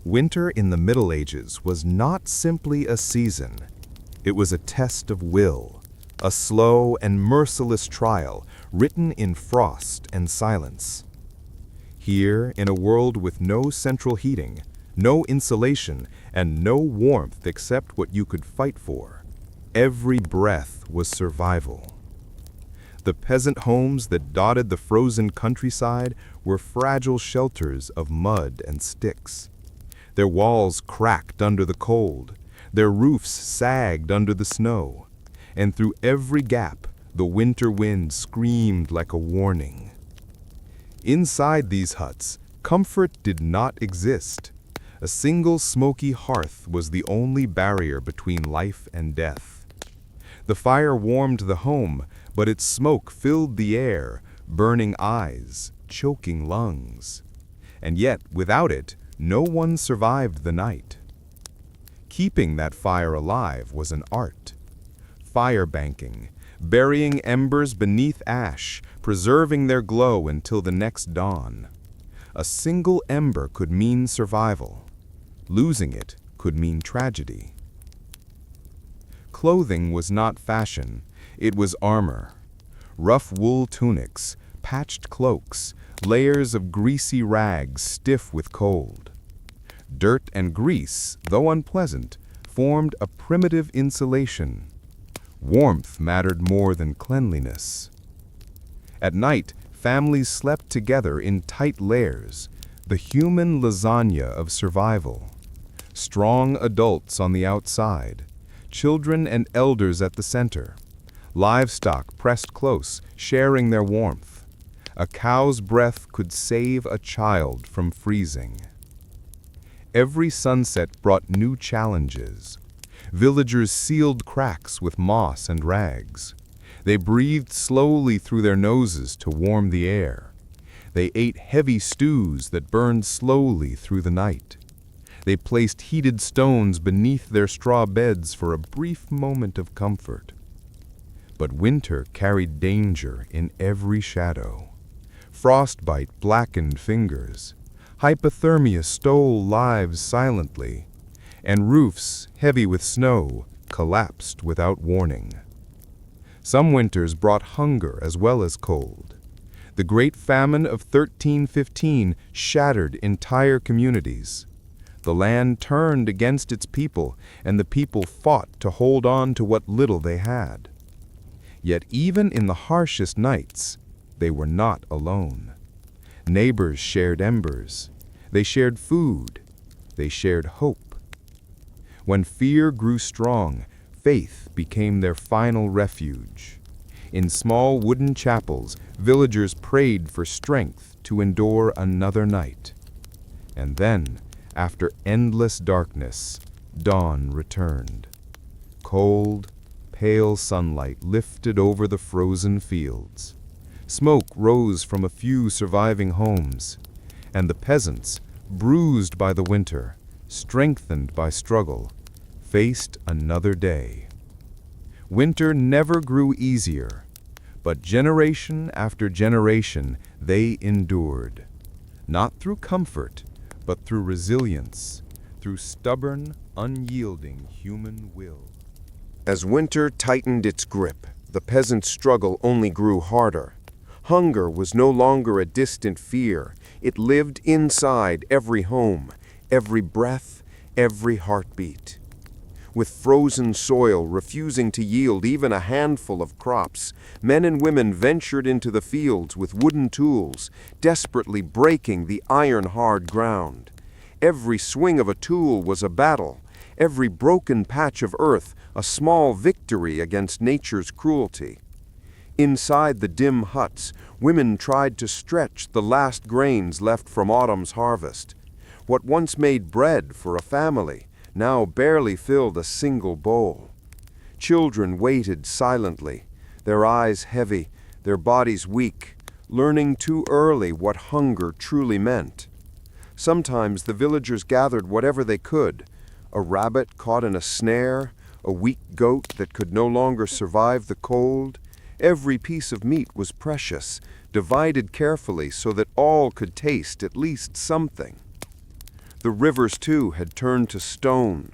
Winter in the Middle Ages was not simply a season. It was a test of will, a slow and merciless trial written in frost and silence. Here, in a world with no central heating, no insulation, and no warmth except what you could fight for, every breath was survival. The peasant homes that dotted the frozen countryside were fragile shelters of mud and sticks. Their walls cracked under the cold, their roofs sagged under the snow, and through every gap the winter wind screamed like a warning. Inside these huts, comfort did not exist. A single smoky hearth was the only barrier between life and death. The fire warmed the home, but its smoke filled the air, burning eyes, choking lungs. And yet, without it, no one survived the night. Keeping that fire alive was an art. Fire banking, burying embers beneath ash, preserving their glow until the next dawn. A single ember could mean survival. Losing it could mean tragedy. Clothing was not fashion, it was armor. Rough wool tunics, patched cloaks, layers of greasy rags stiff with cold. Dirt and grease, though unpleasant, formed a primitive insulation. Warmth mattered more than cleanliness. At night, families slept together in tight layers, the human lasagna of survival. Strong adults on the outside, children and elders at the center. Livestock pressed close, sharing their warmth. A cow's breath could save a child from freezing. Every sunset brought new challenges. Villagers sealed cracks with moss and rags. They breathed slowly through their noses to warm the air. They ate heavy stews that burned slowly through the night. They placed heated stones beneath their straw beds for a brief moment of comfort. But winter carried danger in every shadow. Frostbite blackened fingers. Hypothermia stole lives silently, and roofs, heavy with snow, collapsed without warning. Some winters brought hunger as well as cold. The Great Famine of 1315 shattered entire communities. The land turned against its people, and the people fought to hold on to what little they had. Yet even in the harshest nights, they were not alone. Neighbors shared embers. They shared food. They shared hope. When fear grew strong, faith became their final refuge. In small wooden chapels, villagers prayed for strength to endure another night. And then, after endless darkness, dawn returned. Cold, pale sunlight lifted over the frozen fields. Smoke rose from a few surviving homes, and the peasants, bruised by the winter, strengthened by struggle, faced another day. Winter never grew easier, but generation after generation they endured, not through comfort, but through resilience, through stubborn, unyielding human will. As winter tightened its grip, the peasant's struggle only grew harder. Hunger was no longer a distant fear. It lived inside every home, every breath, every heartbeat. With frozen soil refusing to yield even a handful of crops, men and women ventured into the fields with wooden tools, desperately breaking the iron-hard ground. Every swing of a tool was a battle, every broken patch of earth a small victory against nature's cruelty. Inside the dim huts, women tried to stretch the last grains left from autumn's harvest. What once made bread for a family now barely filled a single bowl. Children waited silently, their eyes heavy, their bodies weak, learning too early what hunger truly meant. Sometimes the villagers gathered whatever they could, a rabbit caught in a snare, a weak goat that could no longer survive the cold. Every piece of meat was precious, divided carefully so that all could taste at least something. The rivers, too, had turned to stone.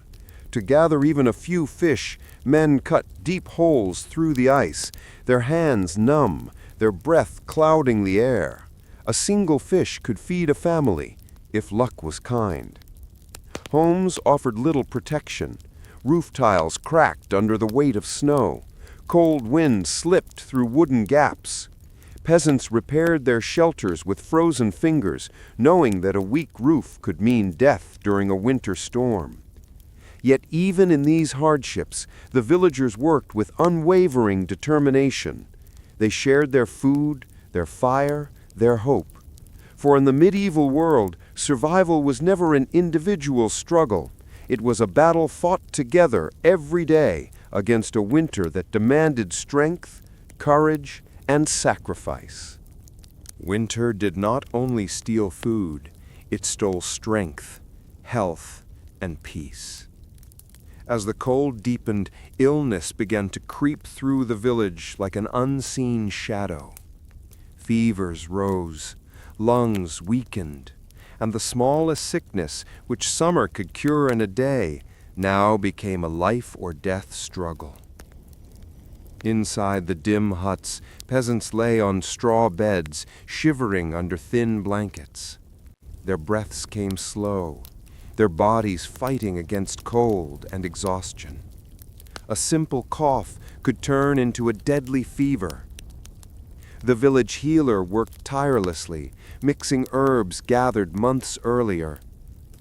To gather even a few fish, men cut deep holes through the ice, their hands numb, their breath clouding the air. A single fish could feed a family, if luck was kind. Homes offered little protection. Roof tiles cracked under the weight of snow. Cold winds slipped through wooden gaps. Peasants repaired their shelters with frozen fingers, knowing that a weak roof could mean death during a winter storm. Yet even in these hardships, the villagers worked with unwavering determination. They shared their food, their fire, their hope. For in the medieval world, survival was never an individual struggle. It was a battle fought together every day against a winter that demanded strength, courage, and sacrifice. Winter did not only steal food, it stole strength, health, and peace. As the cold deepened, illness began to creep through the village like an unseen shadow. Fevers rose, lungs weakened, and the smallest sickness, which summer could cure in a day, now became a life-or-death struggle. Inside the dim huts, peasants lay on straw beds, shivering under thin blankets. Their breaths came slow, their bodies fighting against cold and exhaustion. A simple cough could turn into a deadly fever. The village healer worked tirelessly, mixing herbs gathered months earlier.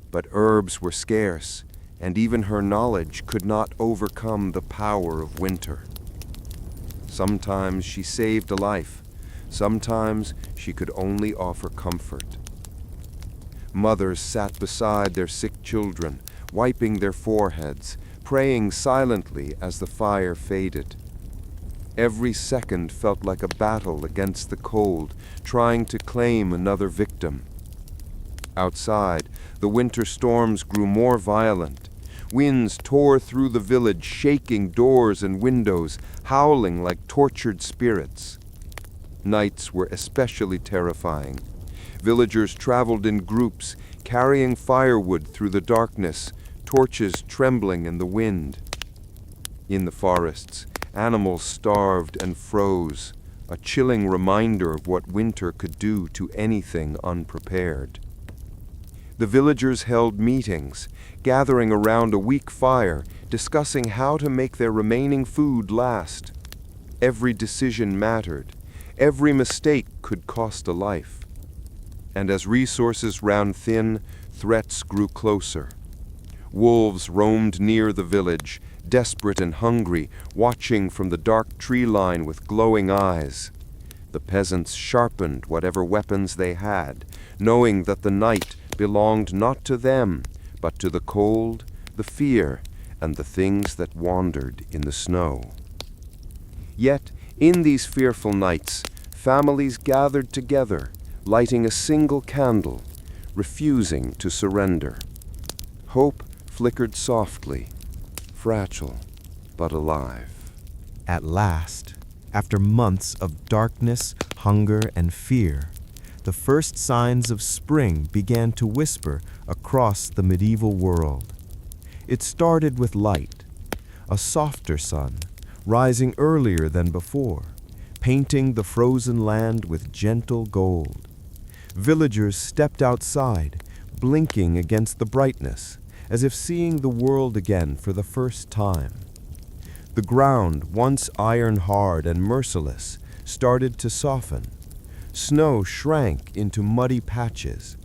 But herbs were scarce, and even her knowledge could not overcome the power of winter. Sometimes she saved a life, sometimes she could only offer comfort. Mothers sat beside their sick children, wiping their foreheads, praying silently as the fire faded. Every second felt like a battle against the cold, trying to claim another victim. Outside, the winter storms grew more violent. Winds tore through the village, shaking doors and windows, howling like tortured spirits. Nights were especially terrifying. Villagers traveled in groups, carrying firewood through the darkness, torches trembling in the wind. In the forests, animals starved and froze, a chilling reminder of what winter could do to anything unprepared. The villagers held meetings, gathering around a weak fire, discussing how to make their remaining food last. Every decision mattered. Every mistake could cost a life. And as resources ran thin, threats grew closer. Wolves roamed near the village, desperate and hungry, watching from the dark tree line with glowing eyes. The peasants sharpened whatever weapons they had, knowing that the night belonged not to them, but to the cold, the fear, and the things that wandered in the snow. Yet, in these fearful nights, families gathered together, lighting a single candle, refusing to surrender. Hope flickered softly, fragile but alive. At last, after months of darkness, hunger, and fear, the first signs of spring began to whisper across the medieval world. It started with light, a softer sun, rising earlier than before, painting the frozen land with gentle gold. Villagers stepped outside, blinking against the brightness, as if seeing the world again for the first time. The ground, once iron-hard and merciless, started to soften. Snow shrank into muddy patches.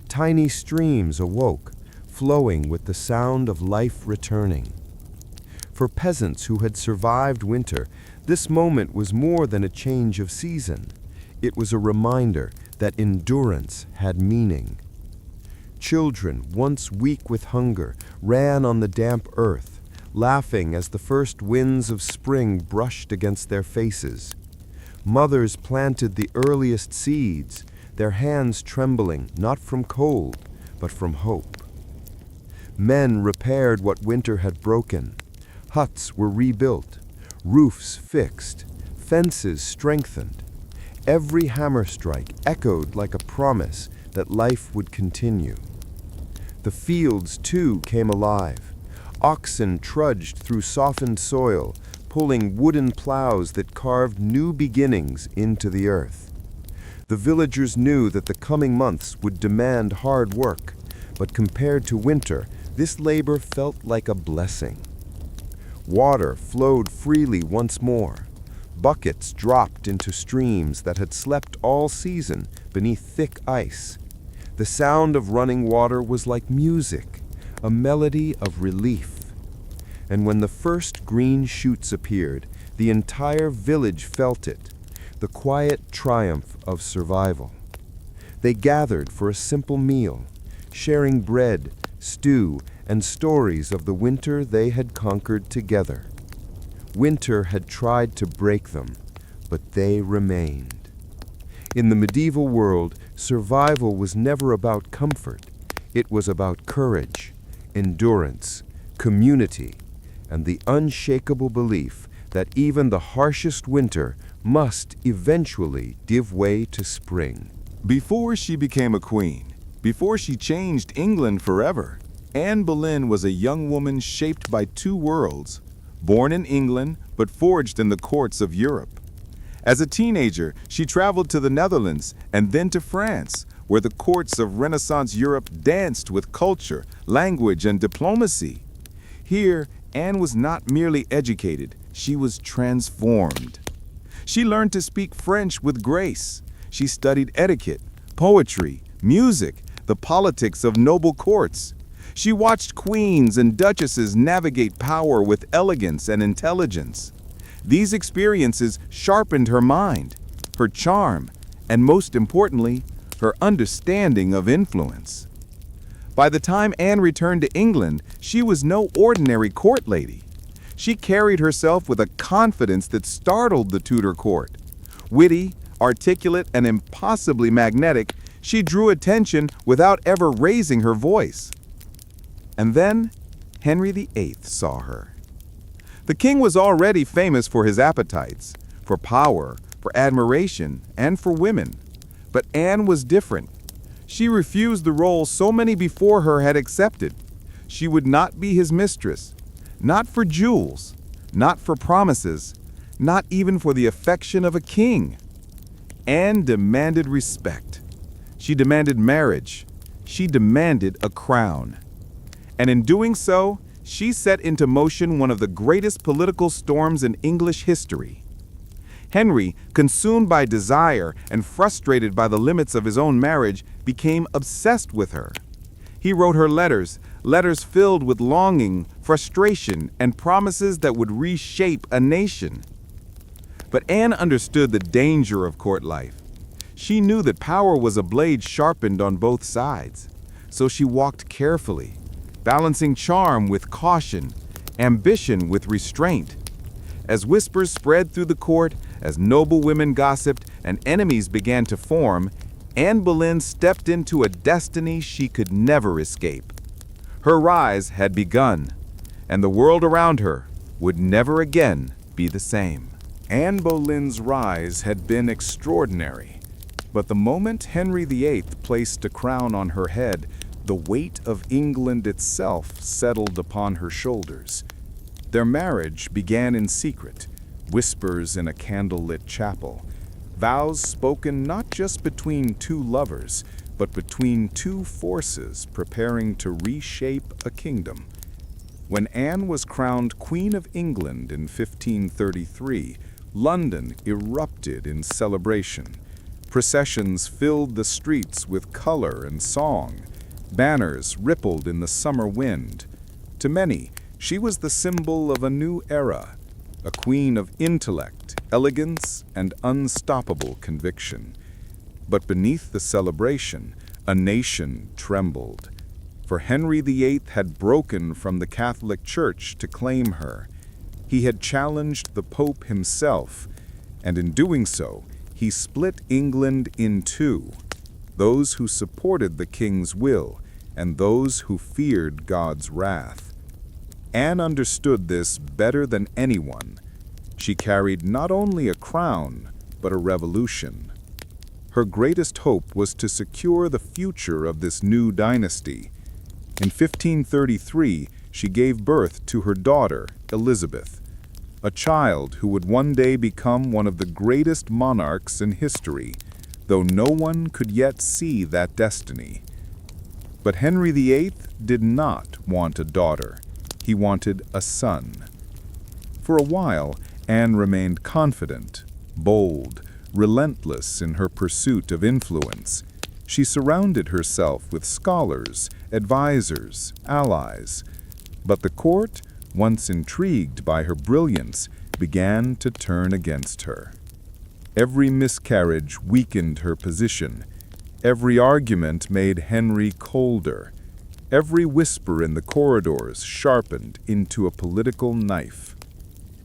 Tiny streams awoke, flowing with the sound of life returning. For peasants who had survived winter, this moment was more than a change of season. It was a reminder that endurance had meaning. Children, once weak with hunger, ran on the damp earth, laughing as the first winds of spring brushed against their faces. Mothers planted the earliest seeds, their hands trembling not from cold, but from hope. Men repaired what winter had broken. Huts were rebuilt, roofs fixed, fences strengthened. Every hammer strike echoed like a promise that life would continue. The fields, too, came alive. Oxen trudged through softened soil, pulling wooden plows that carved new beginnings into the earth. The villagers knew that the coming months would demand hard work, but compared to winter, this labor felt like a blessing. Water flowed freely once more. Buckets dropped into streams that had slept all season beneath thick ice. The sound of running water was like music, a melody of relief. And when the first green shoots appeared, the entire village felt it, the quiet triumph of survival. They gathered for a simple meal, sharing bread, stew, and stories of the winter they had conquered together. Winter had tried to break them, but they remained. In the medieval world, survival was never about comfort. It was about courage, endurance, community, and the unshakable belief that even the harshest winter must eventually give way to spring. Before she became a queen, before she changed England forever, Anne Boleyn was a young woman shaped by two worlds, born in England but forged in the courts of Europe. As a teenager, she traveled to the Netherlands and then to France, where the courts of Renaissance Europe danced with culture, language, and diplomacy. Here, Anne was not merely educated, she was transformed. She learned to speak French with grace. She studied etiquette, poetry, music, the politics of noble courts. She watched queens and duchesses navigate power with elegance and intelligence. These experiences sharpened her mind, her charm, and most importantly, her understanding of influence. By the time Anne returned to England, she was no ordinary court lady. She carried herself with a confidence that startled the Tudor court. Witty, articulate, and impossibly magnetic, she drew attention without ever raising her voice. And then, Henry VIII saw her. The king was already famous for his appetites, for power, for admiration, and for women. But Anne was different. She refused the role so many before her had accepted. She would not be his mistress, not for jewels, not for promises, not even for the affection of a king. Anne demanded respect. She demanded marriage. She demanded a crown. And in doing so, she set into motion one of the greatest political storms in English history. Henry, consumed by desire and frustrated by the limits of his own marriage, became obsessed with her. He wrote her letters filled with longing, frustration, and promises that would reshape a nation. But Anne understood the danger of court life. She knew that power was a blade sharpened on both sides. So she walked carefully, balancing charm with caution, ambition with restraint. As whispers spread through the court, as noble women gossiped and enemies began to form, Anne Boleyn stepped into a destiny she could never escape. Her rise had begun, and the world around her would never again be the same. Anne Boleyn's rise had been extraordinary, but the moment Henry VIII placed a crown on her head, the weight of England itself settled upon her shoulders. Their marriage began in secret, whispers in a candlelit chapel, vows spoken not just between two lovers, but between two forces preparing to reshape a kingdom. When Anne was crowned Queen of England in 1533, London erupted in celebration. Processions filled the streets with color and song. Banners rippled in the summer wind. To many, she was the symbol of a new era, a queen of intellect, elegance, and unstoppable conviction. But beneath the celebration, a nation trembled. For Henry VIII had broken from the Catholic Church to claim her. He had challenged the Pope himself, and in doing so, he split England in two, those who supported the king's will and those who feared God's wrath. Anne understood this better than anyone. She carried not only a crown, but a revolution. Her greatest hope was to secure the future of this new dynasty. In 1533, she gave birth to her daughter, Elizabeth, a child who would one day become one of the greatest monarchs in history, though no one could yet see that destiny. But Henry VIII did not want a daughter. He wanted a son. For a while, Anne remained confident, bold, relentless in her pursuit of influence. She surrounded herself with scholars, advisors, allies. But the court, once intrigued by her brilliance, began to turn against her. Every miscarriage weakened her position. Every argument made Henry colder. Every whisper in the corridors sharpened into a political knife.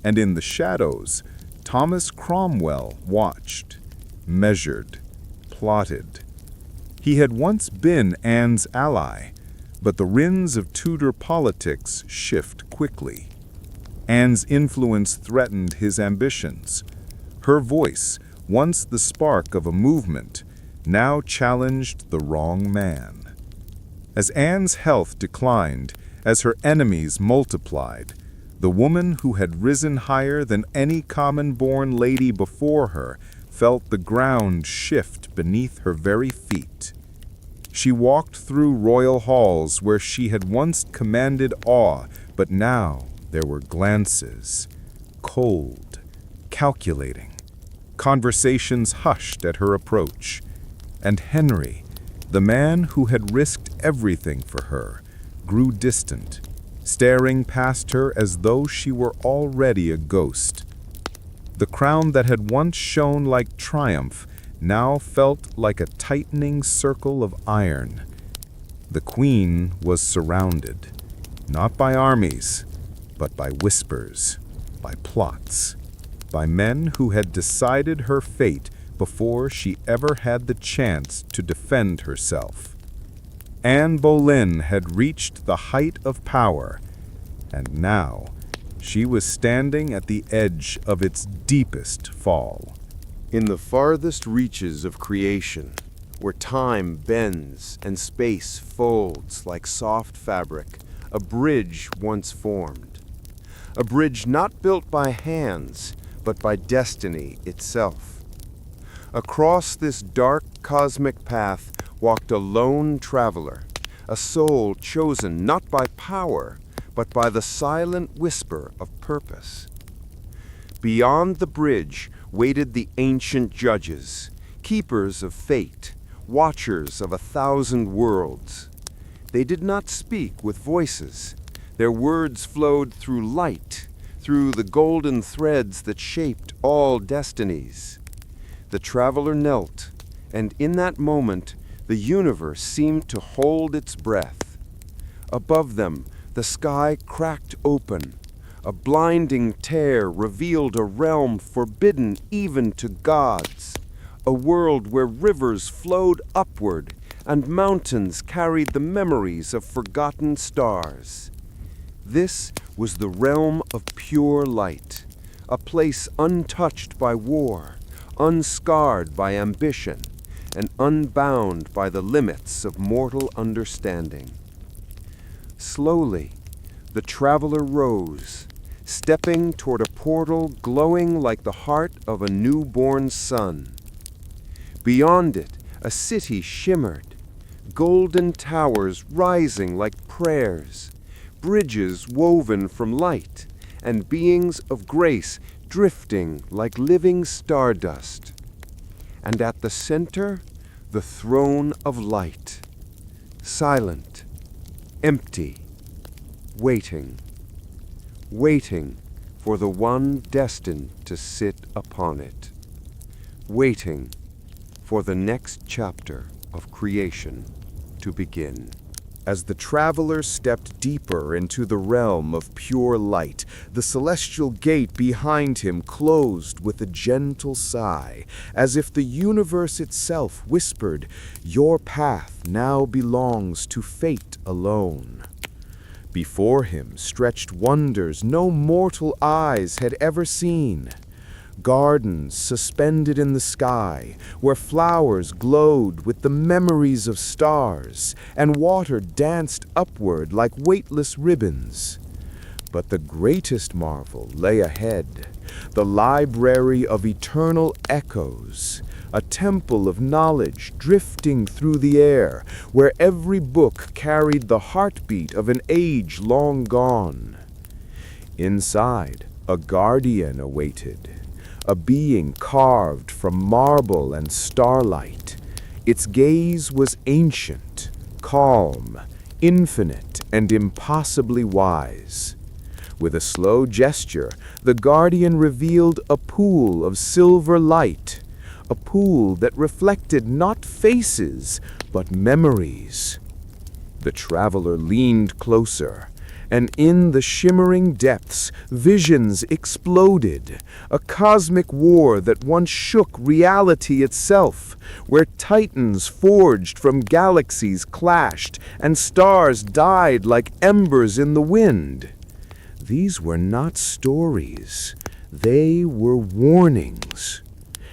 And in the shadows, Thomas Cromwell watched, measured, plotted. He had once been Anne's ally, but the winds of Tudor politics shift quickly. Anne's influence threatened his ambitions. Her voice, once the spark of a movement, now challenged the wrong man. As Anne's health declined, as her enemies multiplied, the woman who had risen higher than any common-born lady before her felt the ground shift beneath her very feet. She walked through royal halls where she had once commanded awe, but now there were glances, cold, calculating. Conversations hushed at her approach. And Henry, the man who had risked everything for her, grew distant, staring past her as though she were already a ghost. The crown that had once shone like triumph now felt like a tightening circle of iron. The queen was surrounded, not by armies, but by whispers, by plots, by men who had decided her fate before she ever had the chance to defend herself. Anne Boleyn had reached the height of power, and now she was standing at the edge of its deepest fall. In the farthest reaches of creation, where time bends and space folds like soft fabric, a bridge once formed. A bridge not built by hands, but by destiny itself. Across this dark cosmic path walked a lone traveler, a soul chosen not by power, but by the silent whisper of purpose. Beyond the bridge waited the ancient judges, keepers of fate, watchers of 1,000 worlds. They did not speak with voices. Their words flowed through light, through the golden threads that shaped all destinies. The traveler knelt, and in that moment, the universe seemed to hold its breath. Above them, the sky cracked open. A blinding tear revealed a realm forbidden even to gods, a world where rivers flowed upward and mountains carried the memories of forgotten stars. This was the realm of pure light, a place untouched by war, unscarred by ambition, and unbound by the limits of mortal understanding. Slowly, the traveler rose, stepping toward a portal glowing like the heart of a newborn sun. Beyond it, a city shimmered, golden towers rising like prayers, bridges woven from light, and beings of grace drifting like living stardust. And at the center, the throne of light, silent, empty, waiting for the one destined to sit upon it, waiting for the next chapter of creation to begin. As the traveler stepped deeper into the realm of pure light, the celestial gate behind him closed with a gentle sigh, as if the universe itself whispered, "Your path now belongs to fate alone." Before him stretched wonders no mortal eyes had ever seen. Gardens suspended in the sky, where flowers glowed with the memories of stars, and water danced upward like weightless ribbons. But the greatest marvel lay ahead, the library of eternal echoes, a temple of knowledge drifting through the air, where every book carried the heartbeat of an age long gone. Inside, a guardian awaited, a being carved from marble and starlight. Its gaze was ancient, calm, infinite, and impossibly wise. With a slow gesture, the guardian revealed a pool of silver light, a pool that reflected not faces, but memories. The traveler leaned closer, and in the shimmering depths, visions exploded, a cosmic war that once shook reality itself, where titans forged from galaxies clashed, and stars died like embers in the wind. These were not stories, they were warnings.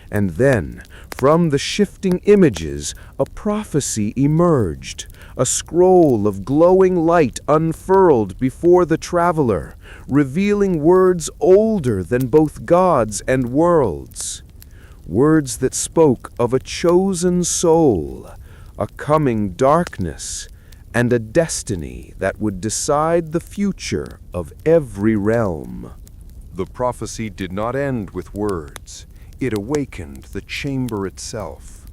And then, from the shifting images, a prophecy emerged, a scroll of glowing light unfurled before the traveler, revealing words older than both gods and worlds. Words that spoke of a chosen soul, a coming darkness, and a destiny that would decide the future of every realm. The prophecy did not end with words. It awakened the chamber itself.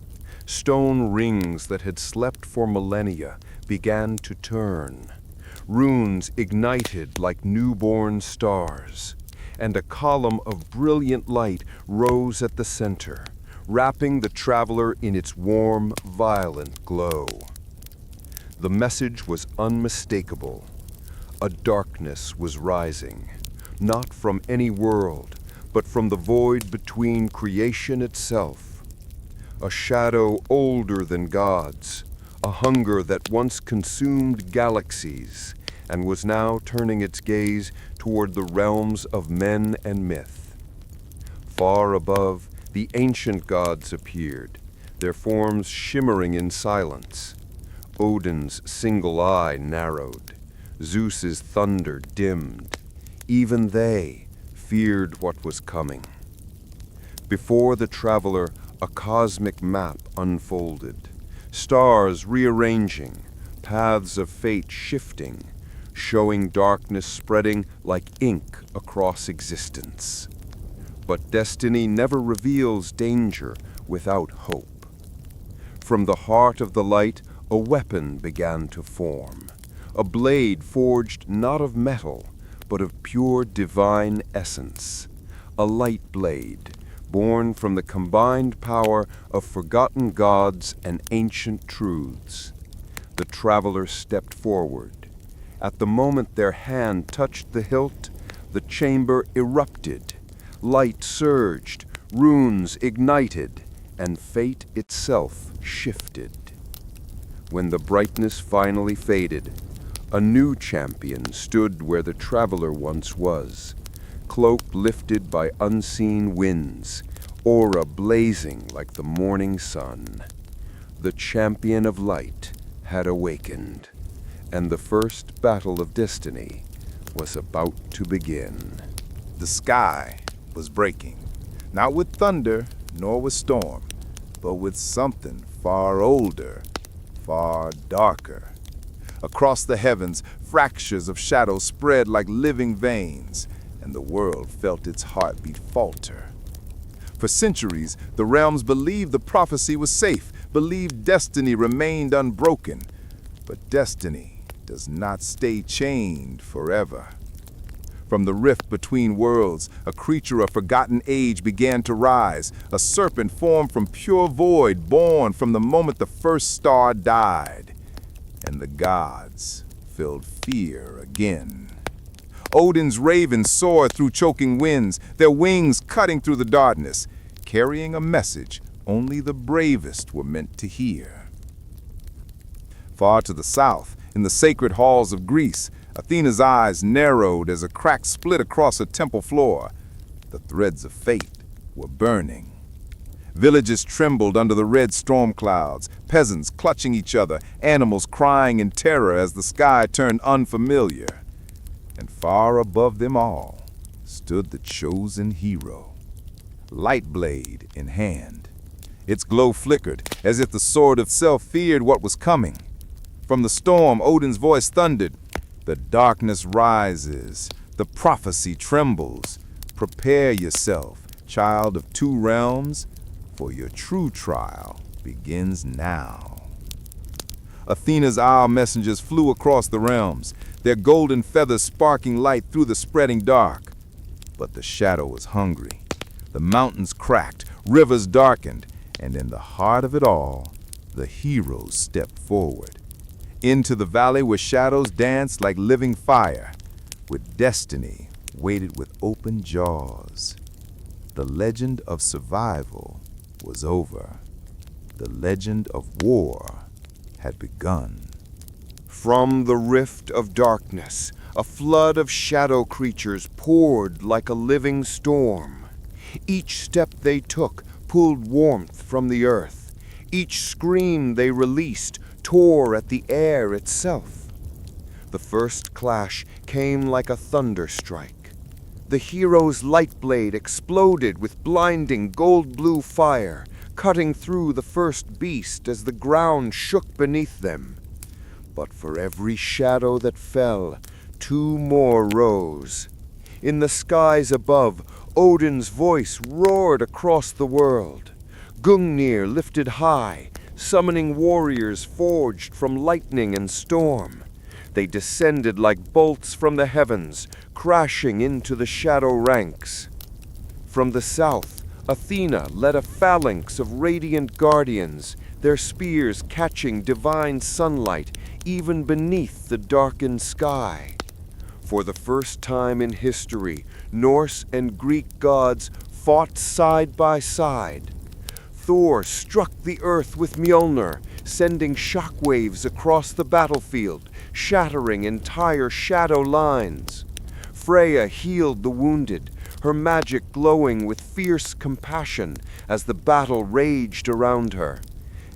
Stone rings that had slept for millennia began to turn. Runes ignited like newborn stars, and a column of brilliant light rose at the center, wrapping the traveler in its warm, violent glow. The message was unmistakable. A darkness was rising, not from any world, but from the void between creation itself. A shadow older than gods, a hunger that once consumed galaxies and was now turning its gaze toward the realms of men and myth. Far above, the ancient gods appeared, their forms shimmering in silence. Odin's single eye narrowed, Zeus's thunder dimmed. Even they feared what was coming. Before the traveler, a cosmic map unfolded, stars rearranging, paths of fate shifting, showing darkness spreading like ink across existence. But destiny never reveals danger without hope. From the heart of the light, a weapon began to form, a blade forged not of metal, but of pure divine essence, a Lightblade, born from the combined power of forgotten gods and ancient truths. The traveler stepped forward. At the moment their hand touched the hilt, the chamber erupted. Light surged, runes ignited, and fate itself shifted. When the brightness finally faded, a new champion stood where the traveler once was, cloak lifted by unseen winds, aura blazing like the morning sun. The champion of light had awakened, and the first battle of destiny was about to begin. The sky was breaking, not with thunder nor with storm, but with something far older, far darker. Across the heavens, fractures of shadow spread like living veins, and the world felt its heartbeat falter. For centuries, the realms believed the prophecy was safe, believed destiny remained unbroken. But destiny does not stay chained forever. From the rift between worlds, a creature of forgotten age began to rise, a serpent formed from pure void, born from the moment the first star died. And the gods filled fear again. Odin's ravens soared through choking winds, their wings cutting through the darkness, carrying a message only the bravest were meant to hear. Far to the south, in the sacred halls of Greece, Athena's eyes narrowed as a crack split across her temple floor. The threads of fate were burning. Villages trembled under the red storm clouds, peasants clutching each other, animals crying in terror as the sky turned unfamiliar. And far above them all stood the chosen hero, Lightblade in hand. Its glow flickered, as if the sword itself feared what was coming. From the storm, Odin's voice thundered, "The darkness rises, the prophecy trembles. Prepare yourself, child of two realms, for your true trial begins now." Athena's owl messengers flew across the realms, their golden feathers sparking light through the spreading dark. But the shadow was hungry. The mountains cracked, rivers darkened, and in the heart of it all, the heroes stepped forward. Into the valley where shadows danced like living fire, where destiny waited with open jaws. The legend of survival was over. The legend of war had begun. From the rift of darkness, a flood of shadow creatures poured like a living storm. Each step they took pulled warmth from the earth. Each scream they released tore at the air itself. The first clash came like a thunder strike. The hero's Lightblade exploded with blinding gold-blue fire, cutting through the first beast as the ground shook beneath them. But for every shadow that fell, two more rose. In the skies above, Odin's voice roared across the world. Gungnir lifted high, summoning warriors forged from lightning and storm. They descended like bolts from the heavens, crashing into the shadow ranks. From the south, Athena led a phalanx of radiant guardians, their spears catching divine sunlight even beneath the darkened sky. For the first time in history, Norse and Greek gods fought side by side. Thor struck the earth with Mjolnir, sending shockwaves across the battlefield, shattering entire shadow lines. Freya healed the wounded, her magic glowing with fierce compassion as the battle raged around her.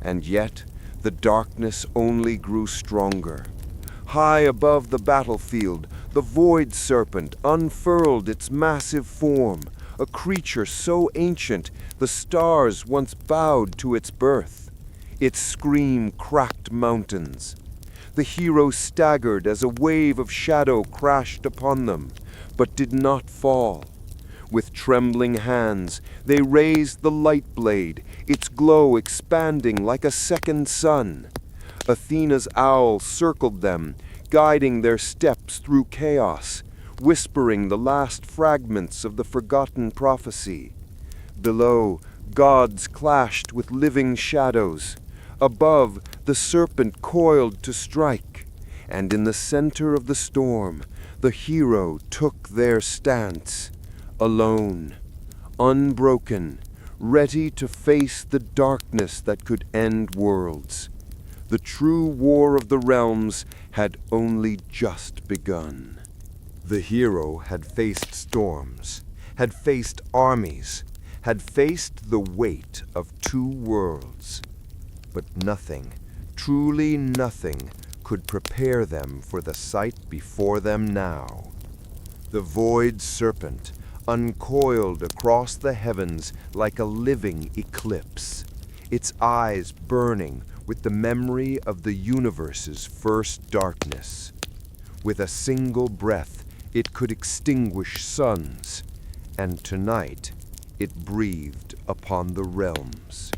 And yet, the darkness only grew stronger. High above the battlefield, the Void Serpent unfurled its massive form, a creature so ancient the stars once bowed to its birth. Its scream cracked mountains. The heroes staggered as a wave of shadow crashed upon them, but did not fall. With trembling hands, they raised the Lightblade, its glow expanding like a second sun. Athena's owl circled them, guiding their steps through chaos, whispering the last fragments of the forgotten prophecy. Below, gods clashed with living shadows. Above, the serpent coiled to strike. And in the center of the storm, the hero took their stance, alone, unbroken, ready to face the darkness that could end worlds. The true war of the realms had only just begun. The hero had faced storms, had faced armies, had faced the weight of two worlds. But nothing, truly nothing, could prepare them for the sight before them now. The Void Serpent uncoiled across the heavens like a living eclipse, its eyes burning with the memory of the universe's first darkness. With a single breath, it could extinguish suns, and tonight it breathed upon the realms.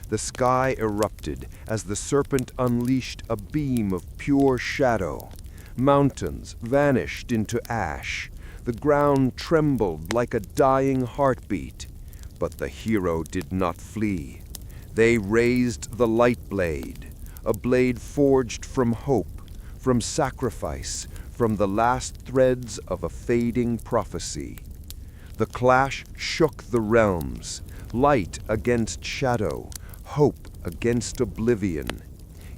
The sky erupted as the serpent unleashed a beam of pure shadow. Mountains vanished into ash. The ground trembled like a dying heartbeat. But the hero did not flee. They raised the Lightblade, a blade forged from hope, from sacrifice, from the last threads of a fading prophecy. The clash shook the realms, light against shadow, hope against oblivion.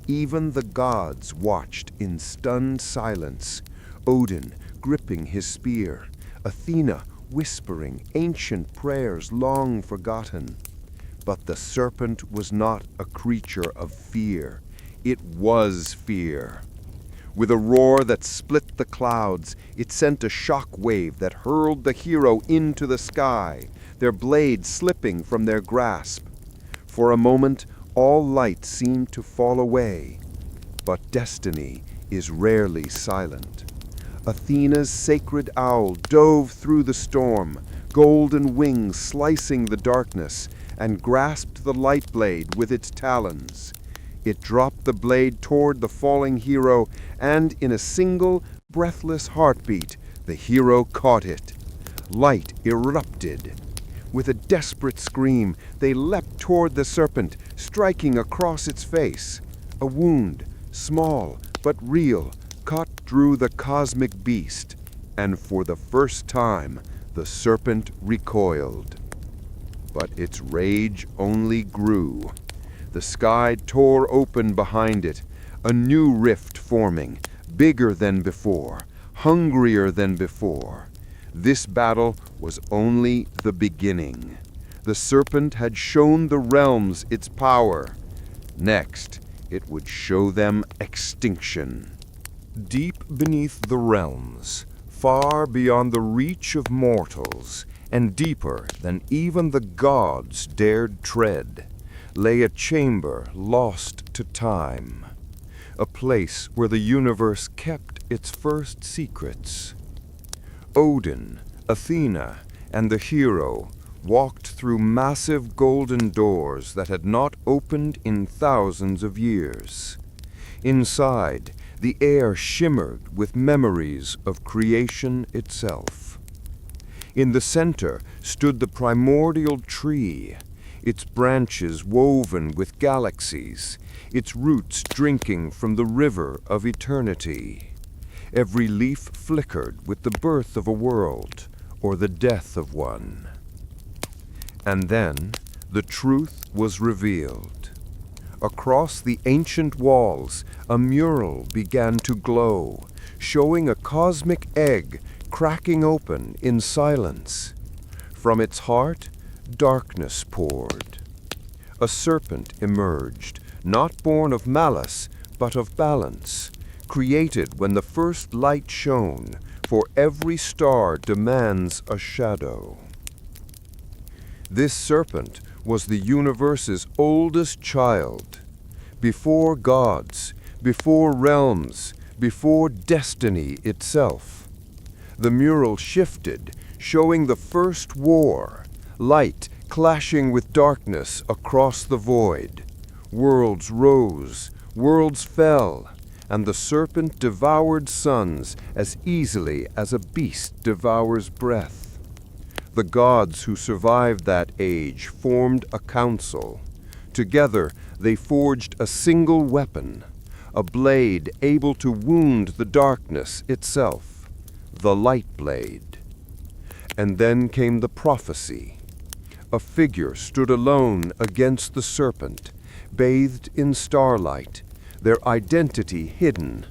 Even the gods watched in stunned silence, Odin gripping his spear, Athena whispering ancient prayers long forgotten. But the serpent was not a creature of fear. It was fear. With a roar that split the clouds, it sent a shock wave that hurled the hero into the sky, their blades slipping from their grasp. For a moment, all light seemed to fall away. But destiny is rarely silent. Athena's sacred owl dove through the storm, golden wings slicing the darkness, and grasped the Lightblade with its talons. It dropped the blade toward the falling hero, and in a single, breathless heartbeat, the hero caught it. Light erupted. With a desperate scream, they leapt toward the serpent, striking across its face. A wound, small but real, cut through the cosmic beast, and for the first time, the serpent recoiled. But its rage only grew. The sky tore open behind it, a new rift forming, bigger than before, hungrier than before. This battle was only the beginning. The serpent had shown the realms its power. Next, it would show them extinction. Deep beneath the realms, far beyond the reach of mortals, and deeper than even the gods dared tread, lay a chamber lost to time, a place where the universe kept its first secrets. Odin, Athena, and the hero walked through massive golden doors that had not opened in thousands of years. Inside, the air shimmered with memories of creation itself. In the center stood the primordial tree, its branches woven with galaxies, its roots drinking from the river of eternity. Every leaf flickered with the birth of a world, or the death of one. And then the truth was revealed. Across the ancient walls, a mural began to glow, showing a cosmic egg cracking open in silence. From its heart, darkness poured. A serpent emerged, not born of malice, but of balance, created when the first light shone, for every star demands a shadow. This serpent was the universe's oldest child. Before gods, before realms, before destiny itself. The mural shifted, showing the first war, light clashing with darkness across the void. Worlds rose, worlds fell, and the serpent devoured suns as easily as a beast devours breath. The gods who survived that age formed a council. Together they forged a single weapon, a blade able to wound the darkness itself, the Lightblade. And then came the prophecy. A figure stood alone against the serpent, bathed in starlight, their identity hidden.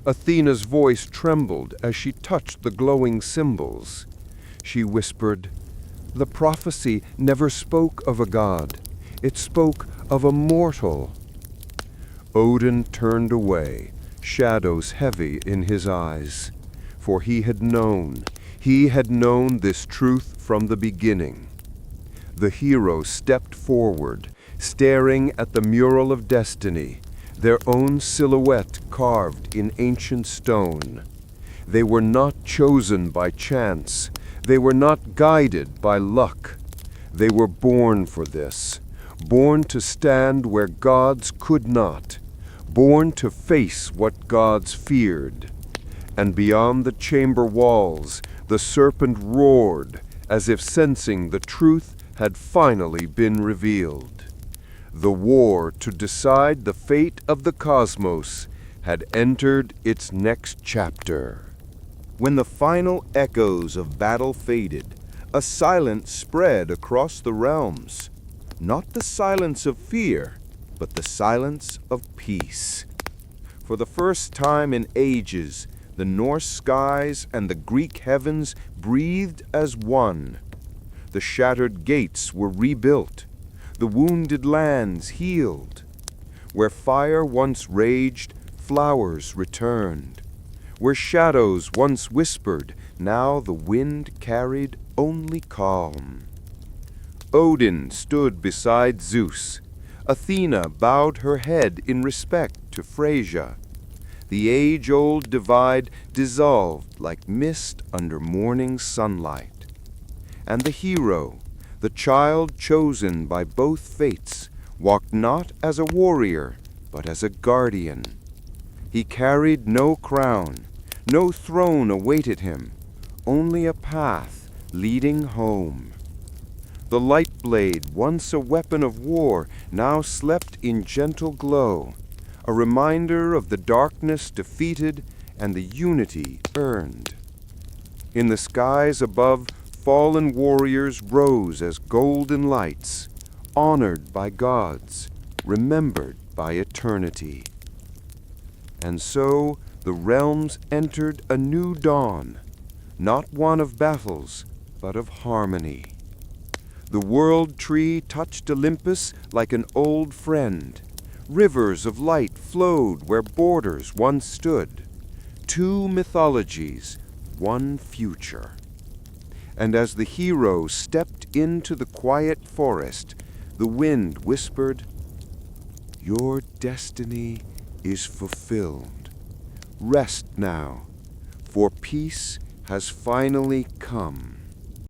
Athena's voice trembled as she touched the glowing symbols. She whispered, "The prophecy never spoke of a god. It spoke of a mortal." Odin turned away, shadows heavy in his eyes. For he had known this truth from the beginning. The hero stepped forward, staring at the mural of destiny, their own silhouette carved in ancient stone. They were not chosen by chance. They were not guided by luck. They were born for this, born to stand where gods could not, born to face what gods feared. And beyond the chamber walls, the serpent roared, as if sensing the truth had finally been revealed. The war to decide the fate of the cosmos had entered its next chapter. When the final echoes of battle faded, a silence spread across the realms. Not the silence of fear, but the silence of peace. For the first time in ages, The Norse skies and the Greek heavens breathed as one. The shattered gates were rebuilt, the wounded lands healed. Where fire once raged, flowers returned. Where shadows once whispered, now the wind carried only calm. Odin stood beside Zeus. Athena bowed her head in respect to Freyja. The age-old divide dissolved like mist under morning sunlight. And the hero, the child chosen by both fates, walked not as a warrior, but as a guardian. He carried no crown, no throne awaited him, only a path leading home. The Lightblade, once a weapon of war, now slept in gentle glow, a reminder of the darkness defeated and the unity earned. In the skies above, fallen warriors rose as golden lights, honored by gods, remembered by eternity. And so the realms entered a new dawn, not one of battles, but of harmony. The world tree touched Olympus like an old friend. Rivers of light flowed where borders once stood. Two mythologies, one future. And as the hero stepped into the quiet forest, the wind whispered, "Your destiny is fulfilled. Rest now, for peace has finally come."